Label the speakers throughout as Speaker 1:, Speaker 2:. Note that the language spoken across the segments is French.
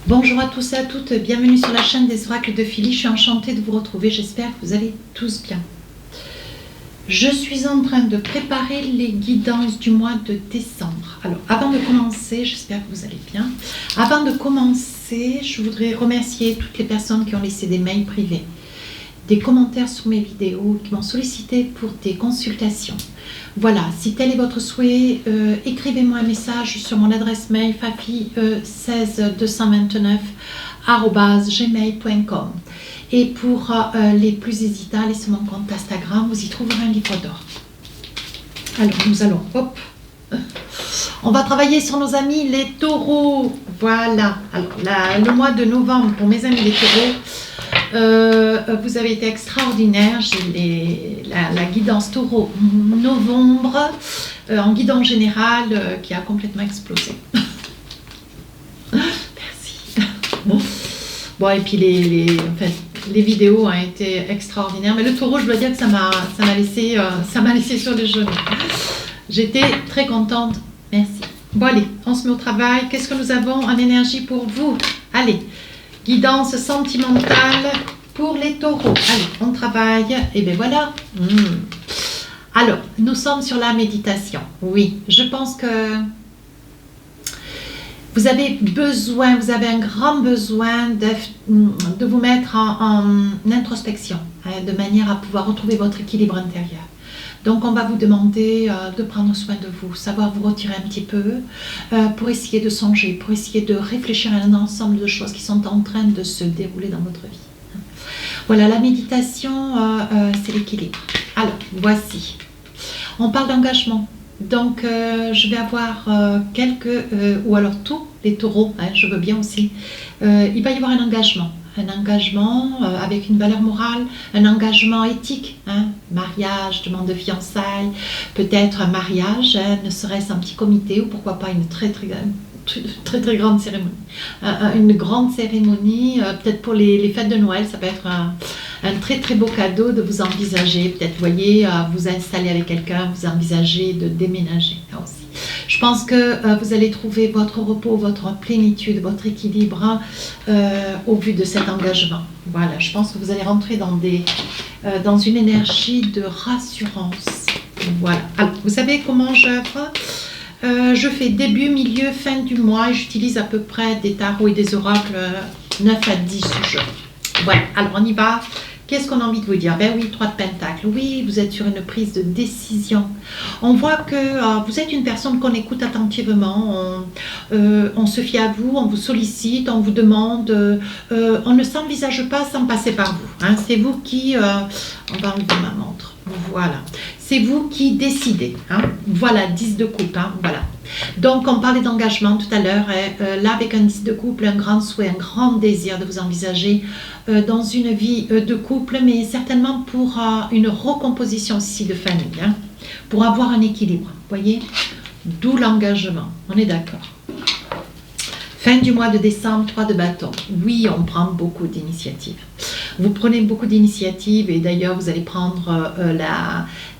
Speaker 1: Bonjour à tous et à toutes, bienvenue sur la chaîne des oracles de Philly. Je suis enchantée de vous retrouver, j'espère que vous allez tous bien. Je suis en train de préparer les guidances du mois de décembre. Alors, avant de commencer, j'espère que vous allez bien. Avant de commencer, je voudrais remercier toutes les personnes qui ont laissé des mails privés, des commentaires sur mes vidéos, qui m'ont sollicité pour des consultations. Voilà, si tel est votre souhait, écrivez-moi un message sur mon adresse mail fafi16229@gmail.com. Et pour les plus hésitants, laissez mon compte Instagram, vous y trouverez un livre d'or. Alors, nous allons, hop, on va travailler sur nos amis les taureaux. Voilà, alors le mois de novembre, pour mes amis les taureaux, vous avez été extraordinaire. J'ai la guidance taureau novembre en guidance générale qui a complètement explosé. Merci. Bon, et puis les vidéos ont été extraordinaires, mais le taureau, je dois dire que ça m'a laissé sur les genoux. J'étais très contente. Merci. Bon, allez, on se met au travail. Qu'est-ce que nous avons en énergie pour vous? Allez, guidance sentimentale pour les taureaux. Allez, on travaille. Et bien voilà. Alors, nous sommes sur la méditation. Oui, je pense que vous avez un grand besoin de vous mettre en introspection, de manière à pouvoir retrouver votre équilibre intérieur. Donc, on va vous demander de prendre soin de vous, savoir vous retirer un petit peu pour essayer de songer, pour essayer de réfléchir à un ensemble de choses qui sont en train de se dérouler dans votre vie. Voilà, la méditation, c'est l'équilibre. Alors, voici. On parle d'engagement. Donc, je vais avoir ou alors tous les taureaux, je veux bien aussi. Il va y avoir un engagement avec une valeur morale, un engagement éthique, mariage, demande de fiançailles, peut-être un mariage, ne serait-ce un petit comité ou pourquoi pas une très très grande cérémonie. Une grande cérémonie, peut-être pour les fêtes de Noël, ça peut être un très très beau cadeau de vous envisager, peut-être vous voyez, vous installer avec quelqu'un, vous envisagez de déménager là aussi. Je pense que vous allez trouver votre repos, votre plénitude, votre équilibre au vu de cet engagement. Voilà, je pense que vous allez rentrer dans une énergie de rassurance. Voilà. Alors, vous savez comment j'œuvre? Je fais début, milieu, fin du mois et j'utilise à peu près des tarots et des oracles 9 à 10 jeux. Voilà, alors on y va. Qu'est-ce qu'on a envie de vous dire? Ben oui, 3 de pentacles. Oui, vous êtes sur une prise de décision. On voit que vous êtes une personne qu'on écoute attentivement. On se fie à vous, on vous sollicite, on vous demande. On ne s'envisage pas sans passer par vous. C'est vous qui... on va enlever ma montre. Voilà. C'est vous qui décidez. Voilà, 10 de coupe. Voilà. Donc, on parlait d'engagement tout à l'heure. Là, avec un 10 de couple, un grand souhait, un grand désir de vous envisager dans une vie de couple, mais certainement pour une recomposition aussi de famille, pour avoir un équilibre. Vous voyez? D'où l'engagement. On est d'accord. Fin du mois de décembre, 3 de bâton. Oui, on prend beaucoup d'initiatives. Vous prenez beaucoup d'initiatives et d'ailleurs, vous allez prendre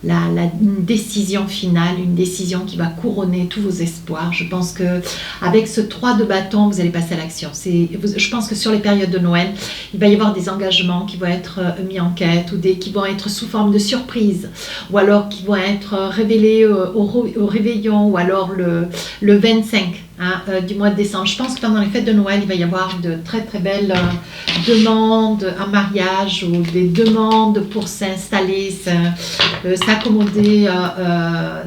Speaker 1: une décision finale, une décision qui va couronner tous vos espoirs. Je pense qu'avec ce 3 de bâton, vous allez passer à l'action. Je pense que sur les périodes de Noël, il va y avoir des engagements qui vont être mis en quête ou qui vont être sous forme de surprise ou alors qui vont être révélés au réveillon ou alors le 25. Du mois de décembre. Je pense que pendant les fêtes de Noël, il va y avoir de très très belles demandes en mariage ou des demandes pour s'installer, s'accommoder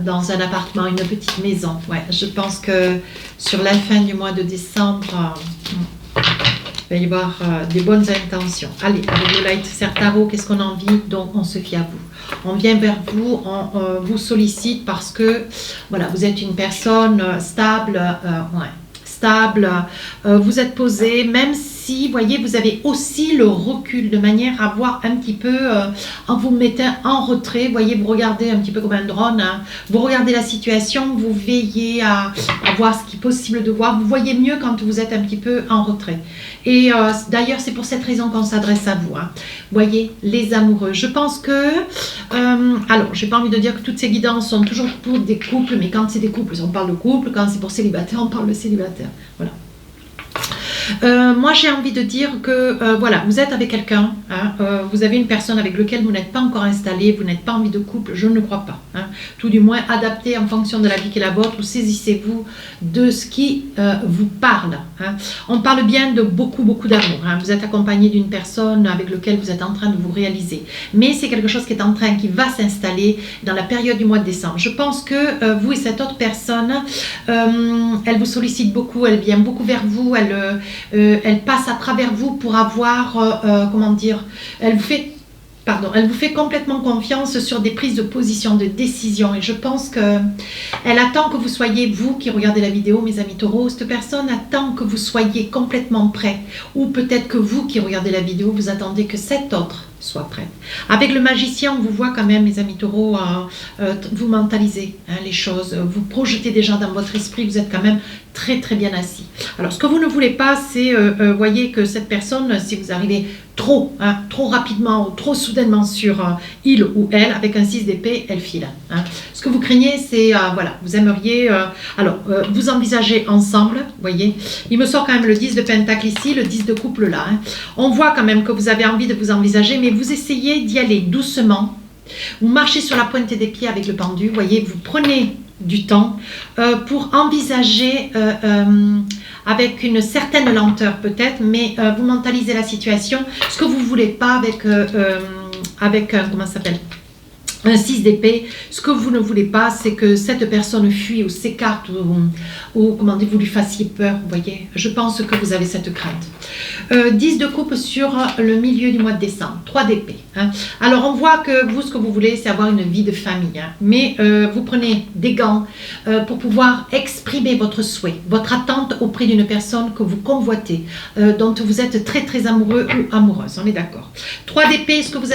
Speaker 1: dans un appartement, une petite maison. Ouais, je pense que sur la fin du mois de décembre, il va y avoir des bonnes intentions. Allez, avec le Light Ser Tarot, qu'est-ce qu'on a envie? Donc, on se fie à vous. On vient vers vous, on vous sollicite parce que voilà, vous êtes une personne stable, vous êtes posé, même si, vous voyez, vous avez aussi le recul de manière à voir un petit peu, en vous mettant en retrait, vous voyez, vous regardez un petit peu comme un drone, vous regardez la situation, vous veillez à voir ce qui est possible de voir, vous voyez mieux quand vous êtes un petit peu en retrait. Et d'ailleurs, c'est pour cette raison qu'on s'adresse à vous. Vous voyez, les amoureux. Je pense que, alors, j'ai pas envie de dire que toutes ces guidances sont toujours pour des couples, mais quand c'est des couples, on parle de couple, quand c'est pour célibataire, on parle de célibataire. Voilà. Moi, j'ai envie de dire que voilà, vous êtes avec quelqu'un, hein, vous avez une personne avec laquelle vous n'êtes pas encore installé, vous n'êtes pas en vie de couple, je ne crois pas. Hein. Tout du moins, adaptez en fonction de la vie qui est la vôtre ou saisissez-vous de ce qui vous parle. Hein. On parle bien de beaucoup d'amour. Hein. Vous êtes accompagné d'une personne avec laquelle vous êtes en train de vous réaliser. Mais c'est quelque chose qui va s'installer dans la période du mois de décembre. Je pense que vous et cette autre personne, elle vous sollicite beaucoup, elle vient beaucoup vers vous, elle passe à travers vous pour avoir, comment dire, elle vous fait complètement confiance sur des prises de position, de décision. Et je pense qu'elle attend que vous soyez, vous qui regardez la vidéo, mes amis taureaux, cette personne attend que vous soyez complètement prêt. Ou peut-être que vous qui regardez la vidéo, vous attendez que cet autre soit prête. Avec le magicien, on vous voit quand même, mes amis taureaux, vous mentalisez hein, les choses, vous projetez déjà dans votre esprit, vous êtes quand même très bien assis. Alors, ce que vous ne voulez pas, c'est, voyez que cette personne, si vous arrivez trop rapidement ou trop soudainement sur il ou elle, avec un 6 d'épée, elle file. Hein. Ce que vous craignez, c'est, voilà, vous aimeriez, vous envisagez ensemble, voyez. Il me sort quand même le 10 de pentacle ici, le 10 de couple là. Hein. On voit quand même que vous avez envie de vous envisager, mais vous essayez d'y aller doucement. Vous marchez sur la pointe des pieds avec le pendu, voyez, vous prenez du temps pour envisager avec une certaine lenteur peut-être, mais vous mentalisez la situation, ce que vous ne voulez pas avec comment ça s'appelle, un 6 d'épée, ce que vous ne voulez pas, c'est que cette personne fuit ou s'écarte ou comment dire, vous lui fassiez peur, vous voyez. Je pense que vous avez cette crainte. 10 de coupe sur le milieu du mois de décembre, 3 d'épée. Hein. Alors, on voit que vous, ce que vous voulez, c'est avoir une vie de famille. Hein. Mais vous prenez des gants pour pouvoir exprimer votre souhait, votre attente auprès d'une personne que vous convoitez, dont vous êtes très amoureux ou amoureuse. On est d'accord. 3 d'épée, ce que vous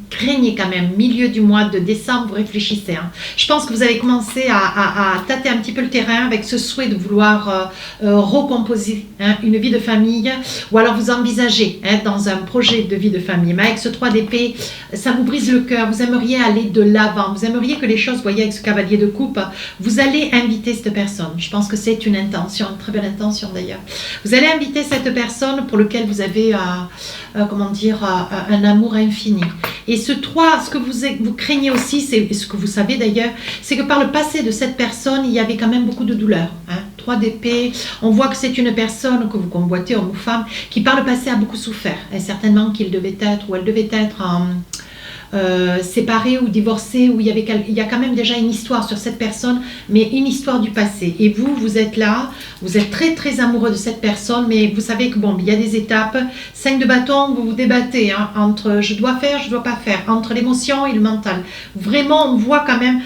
Speaker 1: craignez quand même, milieu du mois de décembre, vous réfléchissez. Hein. Je pense que vous avez commencé à tâter un petit peu le terrain avec ce souhait de vouloir recomposer hein, une vie de famille, ou alors vous envisagez hein, dans un projet de vie de famille. Mais avec ce 3 d'épée, ça vous brise le cœur, vous aimeriez aller de l'avant, vous aimeriez que les choses, vous voyez avec ce cavalier de coupe, vous allez inviter cette personne. Je pense que c'est une intention, une très belle intention d'ailleurs. Vous allez inviter cette personne pour laquelle vous avez comment dire, un amour infini. Et ce 3, ce que vous craignez aussi, c'est ce que vous savez d'ailleurs, c'est que par le passé de cette personne, il y avait quand même beaucoup de douleur. Hein. 3 d'épée, on voit que c'est une personne que vous convoitez, homme ou femme, qui par le passé a beaucoup souffert. Et certainement qu'il devait être ou elle devait être séparée ou divorcée, où il y a quand même déjà une histoire sur cette personne, mais une histoire du passé. Et vous êtes là, vous êtes très amoureux de cette personne, mais vous savez que bon, il y a des étapes. 5 de bâton, vous vous débattez hein, entre je dois faire, je dois pas faire, entre l'émotion et le mental. Vraiment, on voit quand même,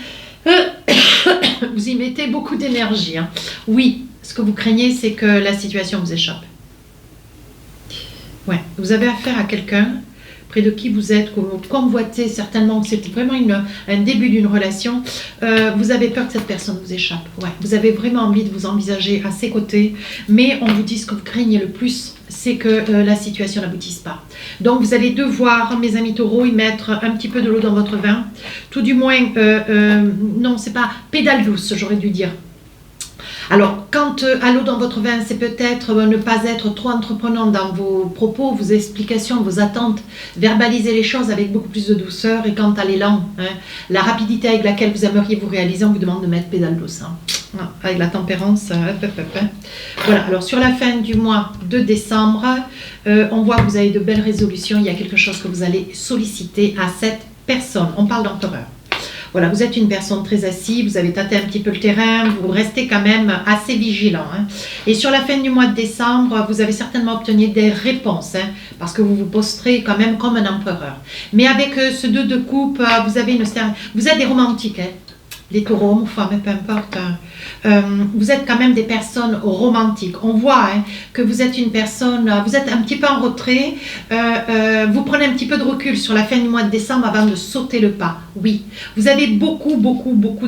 Speaker 1: vous y mettez beaucoup d'énergie. Hein. Oui, ce que vous craignez, c'est que la situation vous échappe. Ouais, vous avez affaire à quelqu'un près de qui vous êtes, que vous convoitez certainement, que c'est vraiment un début d'une relation, vous avez peur que cette personne vous échappe. Ouais. Vous avez vraiment envie de vous envisager à ses côtés, mais on vous dit ce que vous craignez le plus, c'est que la situation n'aboutisse pas. Donc vous allez devoir, mes amis taureaux, y mettre un petit peu de l'eau dans votre vin, tout du moins, non, c'est pas pédale douce, j'aurais dû dire. Alors, quand à l'eau dans votre vin, c'est peut-être ne pas être trop entreprenant dans vos propos, vos explications, vos attentes, verbaliser les choses avec beaucoup plus de douceur. Et quant à l'élan, hein, la rapidité avec laquelle vous aimeriez vous réaliser, on vous demande de mettre pédale douce. Hein. Avec la tempérance. Voilà, alors sur la fin du mois de décembre, on voit que vous avez de belles résolutions. Il y a quelque chose que vous allez solliciter à cette personne. On parle d'empereur. Voilà, vous êtes une personne très assise, vous avez tâté un petit peu le terrain, vous restez quand même assez vigilant. Hein. Et sur la fin du mois de décembre, vous avez certainement obtenu des réponses, hein, parce que vous vous posterez quand même comme un empereur. Mais avec ce 2 de coupe, vous êtes des romantiques, hein. Les taureaux, hommes ou femmes, peu importe. Vous êtes quand même des personnes romantiques. On voit hein, que vous êtes une personne, vous êtes un petit peu en retrait, vous prenez un petit peu de recul sur la fin du mois de décembre avant de sauter le pas. Oui, vous avez beaucoup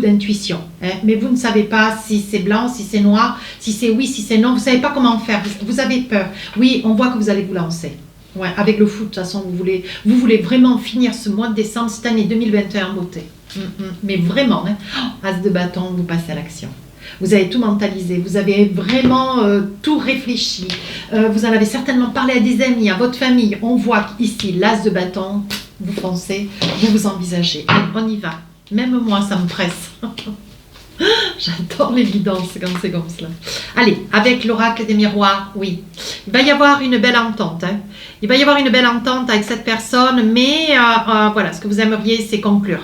Speaker 1: d'intuition, hein, mais vous ne savez pas si c'est blanc, si c'est noir, si c'est oui, si c'est non, vous ne savez pas comment faire, vous avez peur. Oui, on voit que vous allez vous lancer. Ouais, avec le foot, de toute façon, vous voulez vraiment finir ce mois de décembre, cette année 2021 en beauté. Mais vraiment, hein, as de bâton, vous passez à l'action. Vous avez tout mentalisé, vous avez vraiment tout réfléchi. Vous en avez certainement parlé à des amis, à votre famille. On voit ici l'as de bâton, vous foncez, vous vous envisagez. Allez, on y va. Même moi, ça me presse. J'adore les guidances quand c'est comme cela. Allez, avec l'oracle des miroirs, oui. Il va y avoir une belle entente. Hein. Il va y avoir une belle entente avec cette personne, mais voilà, ce que vous aimeriez, c'est conclure.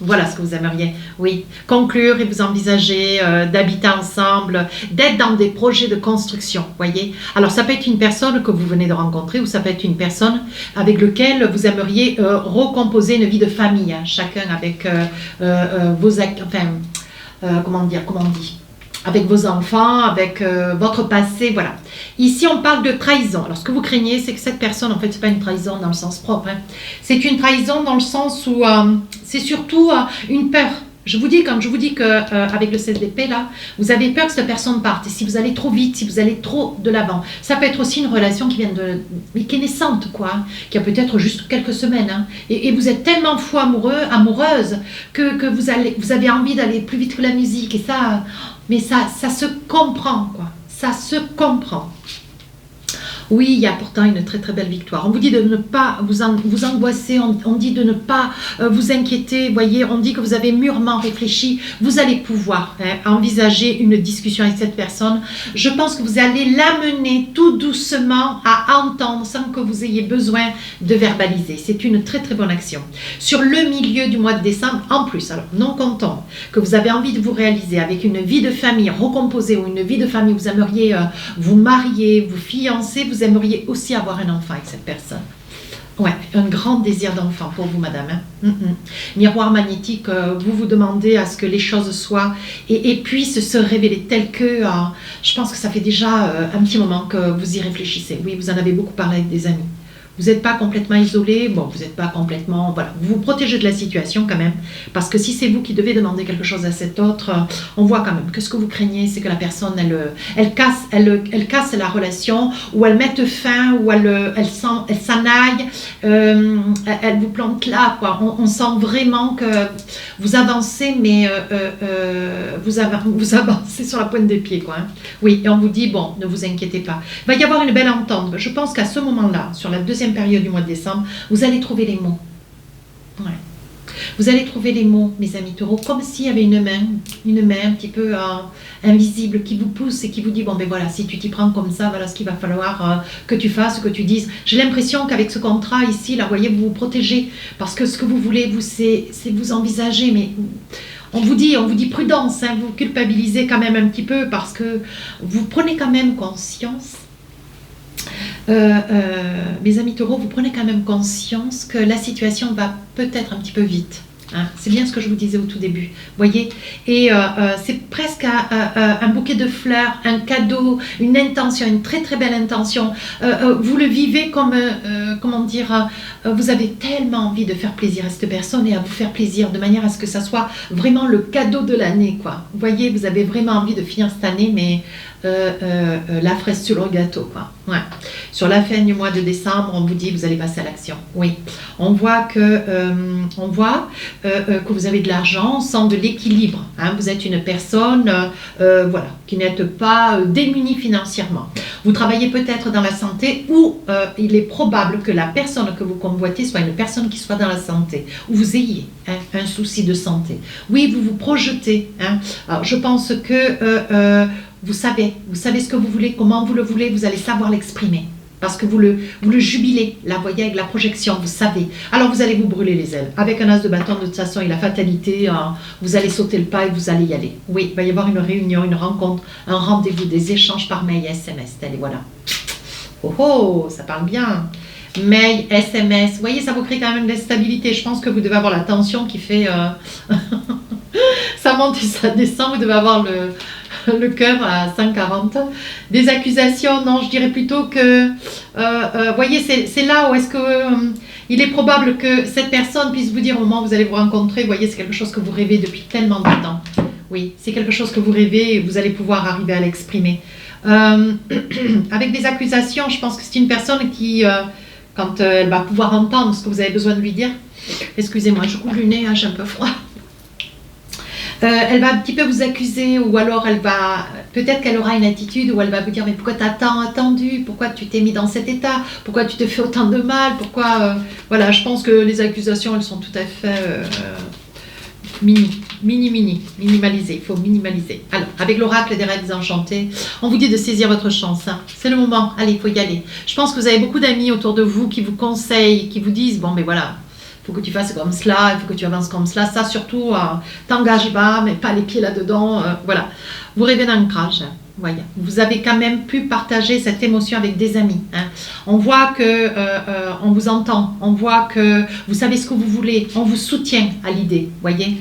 Speaker 1: Voilà ce que vous aimeriez, oui. Conclure et vous envisager d'habiter ensemble, d'être dans des projets de construction, voyez. Alors, ça peut être une personne que vous venez de rencontrer ou ça peut être une personne avec laquelle vous aimeriez recomposer une vie de famille, hein, chacun avec vos actes, enfin... comment on dit, avec vos enfants, avec votre passé, voilà. Ici, on parle de trahison. Alors, ce que vous craignez, c'est que cette personne, en fait, c'est pas une trahison dans le sens propre. Hein. C'est une trahison dans le sens où c'est surtout une peur. Je vous dis, quand je vous dis qu'avec le 16 d'épée, là, vous avez peur que cette personne parte. Et si vous allez trop vite, si vous allez trop de l'avant, ça peut être aussi une relation qui vient mais qui est naissante, quoi, hein, qui a peut-être juste quelques semaines. Hein, et vous êtes tellement fou amoureuse, que vous avez envie d'aller plus vite que la musique. Et ça, mais ça se comprend, quoi. Ça se comprend. Oui, il y a pourtant une très très belle victoire. On vous dit de ne pas vous angoisser, on dit de ne pas vous inquiéter. Voyez, on dit que vous avez mûrement réfléchi. Vous allez pouvoir envisager une discussion avec cette personne. Je pense que vous allez l'amener tout doucement à entendre sans que vous ayez besoin de verbaliser. C'est une très très bonne action. Sur le milieu du mois de décembre, en plus, alors non content que vous avez envie de vous réaliser avec une vie de famille recomposée ou une vie de famille, vous aimeriez vous marier, vous fiancer, vous aimeriez aussi avoir un enfant avec cette personne. Ouais, un grand désir d'enfant pour vous, madame. Hein. Miroir magnétique, vous vous demandez à ce que les choses soient et puissent se révéler telles que, je pense que ça fait déjà un petit moment que vous y réfléchissez. Oui, vous en avez beaucoup parlé avec des amis. Vous n'êtes pas complètement isolé, bon, vous n'êtes pas complètement... Voilà, vous vous protégez de la situation quand même, parce que si c'est vous qui devez demander quelque chose à cet autre, on voit quand même que ce que vous craignez, c'est que la personne, elle casse la relation, ou elle mette fin, ou elle s'en aille, elle vous plante là, quoi. On sent vraiment que vous avancez, mais vous avancez sur la pointe des pieds, quoi. Hein. Oui, et on vous dit, bon, ne vous inquiétez pas. Il va y avoir une belle entente. Je pense qu'à ce moment-là, sur la deuxième période du mois de décembre, vous allez trouver les mots. Ouais. Vous allez trouver les mots, mes amis taureaux, comme s'il y avait une main un petit peu invisible qui vous pousse et qui vous dit, bon ben voilà, si tu t'y prends comme ça, voilà ce qu'il va falloir que tu fasses, que tu dises. J'ai l'impression qu'avec ce contrat ici, là, vous voyez, vous vous protégez, parce que ce que vous voulez, vous, c'est vous envisager, mais... On vous dit prudence, hein, vous culpabilisez quand même un petit peu, parce que vous prenez quand même conscience... mes amis taureaux, vous prenez quand même conscience que la situation va peut-être un petit peu vite. Hein. C'est bien ce que je vous disais au tout début, voyez. Et c'est presque un bouquet de fleurs, un cadeau, une intention, une très très belle intention. Vous le vivez comme, comment dire, vous avez tellement envie de faire plaisir à cette personne et à vous faire plaisir de manière à ce que ça soit vraiment le cadeau de l'année, quoi. Vous voyez, vous avez vraiment envie de finir cette année, mais la fraise sur le gâteau, quoi. Ouais. Sur la fin du mois de décembre, on vous dit vous allez passer à l'action. Oui, on voit que vous avez de l'argent, on sent de l'équilibre. Hein. Vous êtes une personne, voilà, qui n'êtes pas démunie financièrement. Vous travaillez peut-être dans la santé ou il est probable que la personne que vous convoitez soit une personne qui soit dans la santé ou vous ayez un souci de santé. Oui, vous vous projetez. Hein. Alors, je pense que vous savez ce que vous voulez, comment vous le voulez, vous allez savoir l'exprimer. Parce que vous le jubilez, la voyez avec la projection, vous savez. Alors vous allez vous brûler les ailes. Avec un as de bâton, de toute façon, et la fatalité, vous allez sauter le pas et vous allez y aller. Oui, il va y avoir une réunion, une rencontre, un rendez-vous, des échanges par mail, SMS. Allez, voilà. Oh oh, ça parle bien. Mail, SMS, vous voyez, ça vous crée quand même de la stabilité. Je pense que vous devez avoir la tension qui fait... ça monte et ça descend, vous devez avoir le cœur à 140. Des accusations, non, je dirais plutôt que, voyez, c'est là où est-ce que il est probable que cette personne puisse vous dire au moment où vous allez vous rencontrer, vous voyez, c'est quelque chose que vous rêvez depuis tellement de temps. Oui, c'est quelque chose que vous rêvez et vous allez pouvoir arriver à l'exprimer. Avec des accusations, je pense que c'est une personne qui, quand elle va pouvoir entendre ce que vous avez besoin de lui dire, excusez-moi, je couvre le nez, hein, j'ai un peu froid. Elle va un petit peu vous accuser, ou alors elle va, peut-être qu'elle aura une attitude où elle va vous dire mais pourquoi tu as tant attendu, pourquoi tu t'es mis dans cet état, pourquoi tu te fais autant de mal, pourquoi voilà, je pense que les accusations elles sont tout à fait minimalisées, il faut minimaliser. Alors avec l'oracle des rêves enchantés, on vous dit de saisir votre chance, hein. C'est le moment, allez, il faut y aller. Je pense que vous avez beaucoup d'amis autour de vous qui vous conseillent, qui vous disent bon mais voilà, il faut que tu fasses comme cela, il faut que tu avances comme cela. Ça, surtout, t'engage pas, mais pas les pieds là-dedans. Voilà. Vous rêvez d'ancrage. Voyez. Vous avez quand même pu partager cette émotion avec des amis. Hein. On voit que on vous entend. On voit que vous savez ce que vous voulez. On vous soutient à l'idée. Voyez.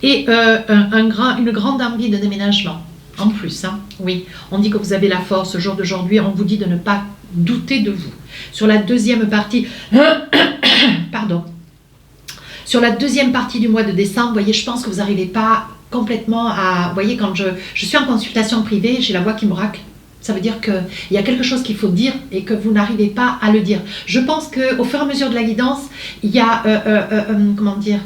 Speaker 1: Et une grande envie de déménagement. En plus, hein. Oui. On dit que vous avez la force. Au jour d'aujourd'hui, on vous dit de ne pas douter de vous. Sur la deuxième partie... Pardon. Sur la deuxième partie du mois de décembre, vous voyez, je pense que vous n'arrivez pas complètement à... Vous voyez, quand je suis en consultation privée, j'ai la voix qui me racle. Ça veut dire qu'il y a quelque chose qu'il faut dire et que vous n'arrivez pas à le dire. Je pense qu'au fur et à mesure de la guidance, il y a... comment dire,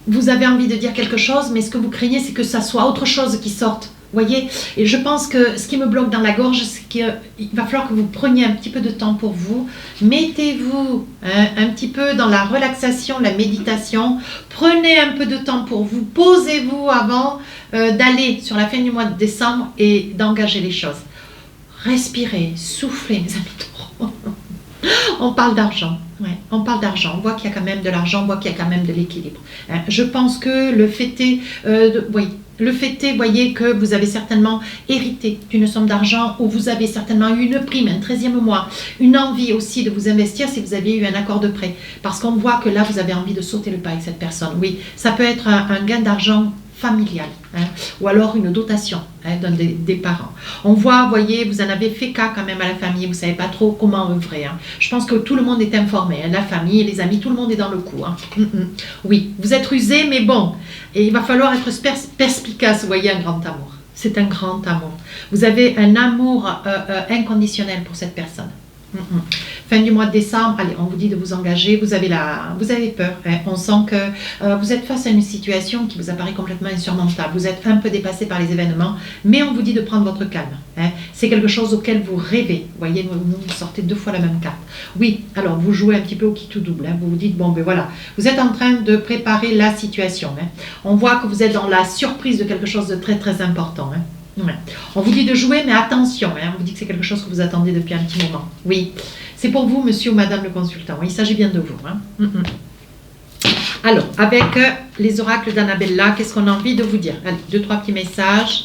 Speaker 1: vous avez envie de dire quelque chose, mais ce que vous craignez, c'est que ça soit autre chose qui sorte. Voyez, et je pense que ce qui me bloque dans la gorge, c'est qu'il va falloir que vous preniez un petit peu de temps pour vous. Mettez-vous un petit peu dans la relaxation, la méditation. Prenez un peu de temps pour vous. Posez-vous avant d'aller sur la fin du mois de décembre et d'engager les choses. Respirez, soufflez, mes amis. On parle d'argent. Ouais, on parle d'argent. On voit qu'il y a quand même de l'argent. On voit qu'il y a quand même de l'équilibre. Hein, je pense que le fait est... oui. Le fait est, voyez, que vous avez certainement hérité d'une somme d'argent ou vous avez certainement eu une prime, un 13e mois, une envie aussi de vous investir si vous avez eu un accord de prêt. Parce qu'on voit que là, vous avez envie de sauter le pas avec cette personne. Oui, ça peut être un gain d'argent familial, hein, ou alors une dotation d'un des parents. On voit, voyez, vous en avez fait cas quand même à la famille, vous ne savez pas trop comment œuvrer. Hein. Je pense que tout le monde est informé, hein, la famille, les amis, tout le monde est dans le coup. Hein. Oui, vous êtes rusé, mais bon, et il va falloir être perspicace, vous voyez, un grand amour. C'est un grand amour. Vous avez un amour inconditionnel pour cette personne. Fin du mois de décembre, allez, on vous dit de vous engager, vous avez peur, hein. On sent que vous êtes face à une situation qui vous apparaît complètement insurmontable, vous êtes un peu dépassé par les événements, mais on vous dit de prendre votre calme, hein. C'est quelque chose auquel vous rêvez, vous voyez, vous sortez 2 fois la même carte. Oui, alors vous jouez un petit peu au qui tout double, hein. Vous vous dites, bon ben voilà, vous êtes en train de préparer la situation, hein. On voit que vous êtes dans la surprise de quelque chose de très très important, hein. Ouais. On vous dit de jouer, mais attention, hein, on vous dit que c'est quelque chose que vous attendez depuis un petit moment. Oui, c'est pour vous, monsieur ou madame le consultant. Il s'agit bien de vous. Hein. Alors, avec les oracles d'Annabella, qu'est-ce qu'on a envie de vous dire? Allez, 2-3 petits messages.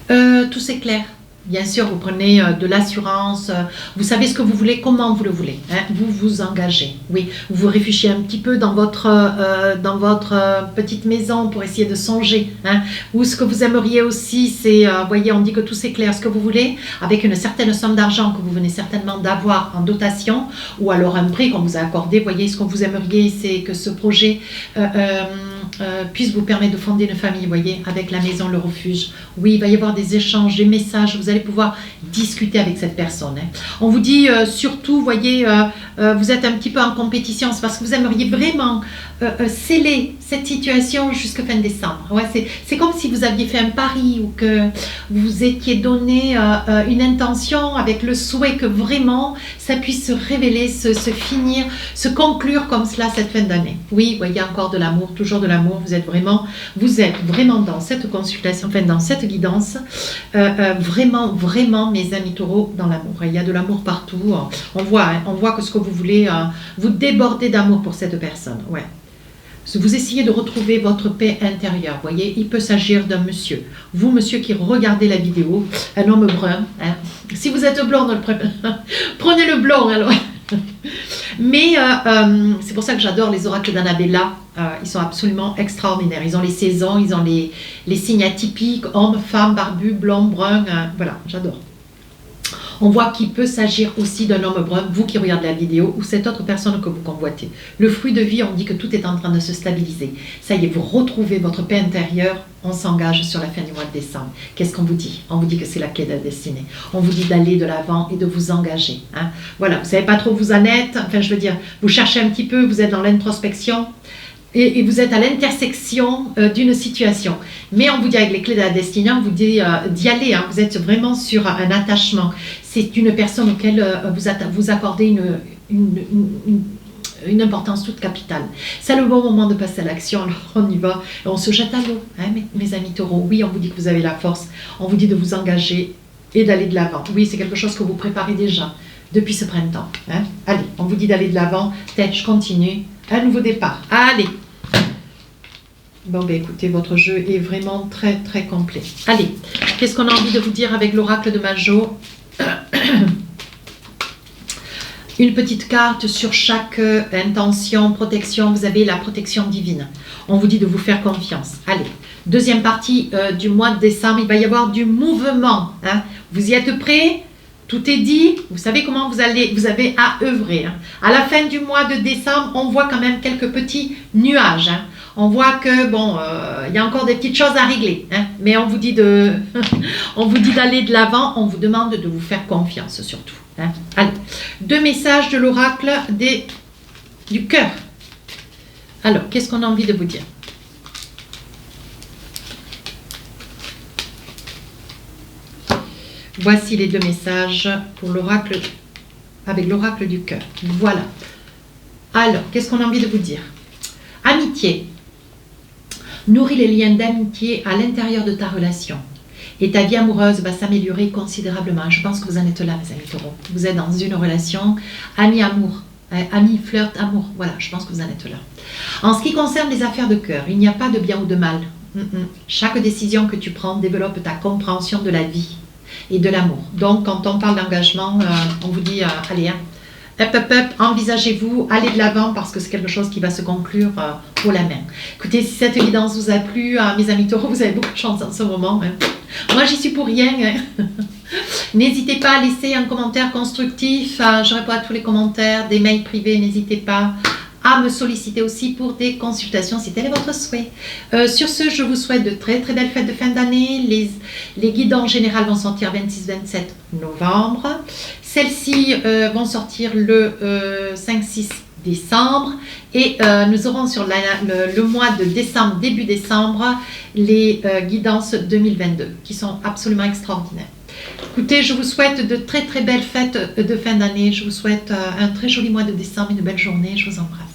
Speaker 1: Tout c'est clair. Bien sûr, vous prenez de l'assurance, vous savez ce que vous voulez, comment vous le voulez, hein, vous vous engagez. Oui, vous vous réfugiez un petit peu dans votre petite maison pour essayer de songer. Hein, ou ce que vous aimeriez aussi, c'est, voyez, on dit que tout c'est clair, ce que vous voulez, avec une certaine somme d'argent que vous venez certainement d'avoir en dotation, ou alors un prêt qu'on vous a accordé. Voyez, ce que vous aimeriez, c'est que ce projet puisse vous permettre de fonder une famille, voyez, avec la maison, le refuge. Oui, il va y avoir des échanges, des messages, vous allez pouvoir discuter avec cette personne. Hein. On vous dit surtout, voyez, vous êtes un petit peu en compétition, c'est parce que vous aimeriez vraiment sceller cette situation jusqu'à fin décembre. Ouais, c'est comme si vous aviez fait un pari ou que vous étiez donné une intention avec le souhait que vraiment ça puisse se révéler, se finir, se conclure comme cela cette fin d'année. Oui, voyez, encore de l'amour, toujours de l'amour. Vous êtes vraiment dans cette consultation, enfin dans cette guidance, vraiment, mes amis taureaux, dans l'amour. Il y a de l'amour partout. On voit que ce que vous voulez, vous débordez d'amour pour cette personne. Ouais. Vous essayez de retrouver votre paix intérieure. Vous voyez, il peut s'agir d'un monsieur. Vous, monsieur qui regardez la vidéo, un homme brun. Hein. Si vous êtes blond, prenez le blond alors. Mais c'est pour ça que j'adore les oracles d'Annabella. Ils sont absolument extraordinaires. Ils ont les saisons, ils ont les signes atypiques, hommes, femmes, barbus, blonds, bruns. Voilà, j'adore. On voit qu'il peut s'agir aussi d'un homme brun, vous qui regardez la vidéo, ou cette autre personne que vous convoitez. Le fruit de vie, on dit que tout est en train de se stabiliser. Ça y est, vous retrouvez votre paix intérieure, on s'engage sur la fin du mois de décembre. Qu'est-ce qu'on vous dit? On vous dit que c'est la clé de la destinée. On vous dit d'aller de l'avant et de vous engager. Hein. Voilà, vous ne savez pas trop où vous en êtes, enfin je veux dire, vous cherchez un petit peu, vous êtes dans l'introspection. Et vous êtes à l'intersection d'une situation. Mais on vous dit avec les clés de la destinée, on vous dit d'y aller. Hein. Vous êtes vraiment sur un attachement. C'est une personne auquel vous accordez une importance toute capitale. C'est le bon moment de passer à l'action. Alors on y va. On se jette à l'eau, hein, mes amis taureaux. Oui, on vous dit que vous avez la force. On vous dit de vous engager et d'aller de l'avant. Oui, c'est quelque chose que vous préparez déjà depuis ce printemps. Hein. Allez, on vous dit d'aller de l'avant. Peut-être je continue. Un nouveau départ. Allez. Bon, ben écoutez, votre jeu est vraiment très, très complet. Allez, qu'est-ce qu'on a envie de vous dire avec l'oracle de Majo? Une petite carte sur chaque intention, protection. Vous avez la protection divine. On vous dit de vous faire confiance. Allez, deuxième partie du mois de décembre, il va y avoir du mouvement. Hein. Vous y êtes prêts? Tout est dit, vous savez comment vous avez à œuvrer. Hein. À la fin du mois de décembre, on voit quand même quelques petits nuages. Hein. On voit que, bon, il y a encore des petites choses à régler. Hein. Mais on vous dit on vous dit d'aller de l'avant, on vous demande de vous faire confiance surtout. Hein. Allez, 2 messages de l'oracle du cœur. Alors, qu'est-ce qu'on a envie de vous dire? Voici les 2 messages pour l'oracle, avec l'oracle du cœur. Voilà. Alors, qu'est-ce qu'on a envie de vous dire? Amitié. Nourris les liens d'amitié à l'intérieur de ta relation. Et ta vie amoureuse va s'améliorer considérablement. Je pense que vous en êtes là, mes amis taureaux. Vous êtes dans une relation ami-amour. Ami, flirt, amour. Voilà, je pense que vous en êtes là. En ce qui concerne les affaires de cœur, il n'y a pas de bien ou de mal. Chaque décision que tu prends développe ta compréhension de la vie et de l'amour. Donc, quand on parle d'engagement, on vous dit, allez, hein, envisagez-vous, allez de l'avant parce que c'est quelque chose qui va se conclure pour la main. Écoutez, si cette guidance vous a plu, mes amis taureaux, vous avez beaucoup de chance en ce moment. Hein. Moi, j'y suis pour rien. Hein. N'hésitez pas à laisser un commentaire constructif. Je réponds à tous les commentaires, des mails privés, n'hésitez pas à me solliciter aussi pour des consultations si tel est votre souhait. Sur ce, je vous souhaite de très très belles fêtes de fin d'année. Les guides en général vont sortir 26-27 novembre. Celles-ci vont sortir le 5-6 décembre. Et nous aurons sur le mois de décembre, début décembre, les guidances 2022 qui sont absolument extraordinaires. Écoutez, je vous souhaite de très très belles fêtes de fin d'année. Je vous souhaite un très joli mois de décembre, une belle journée. Je vous embrasse.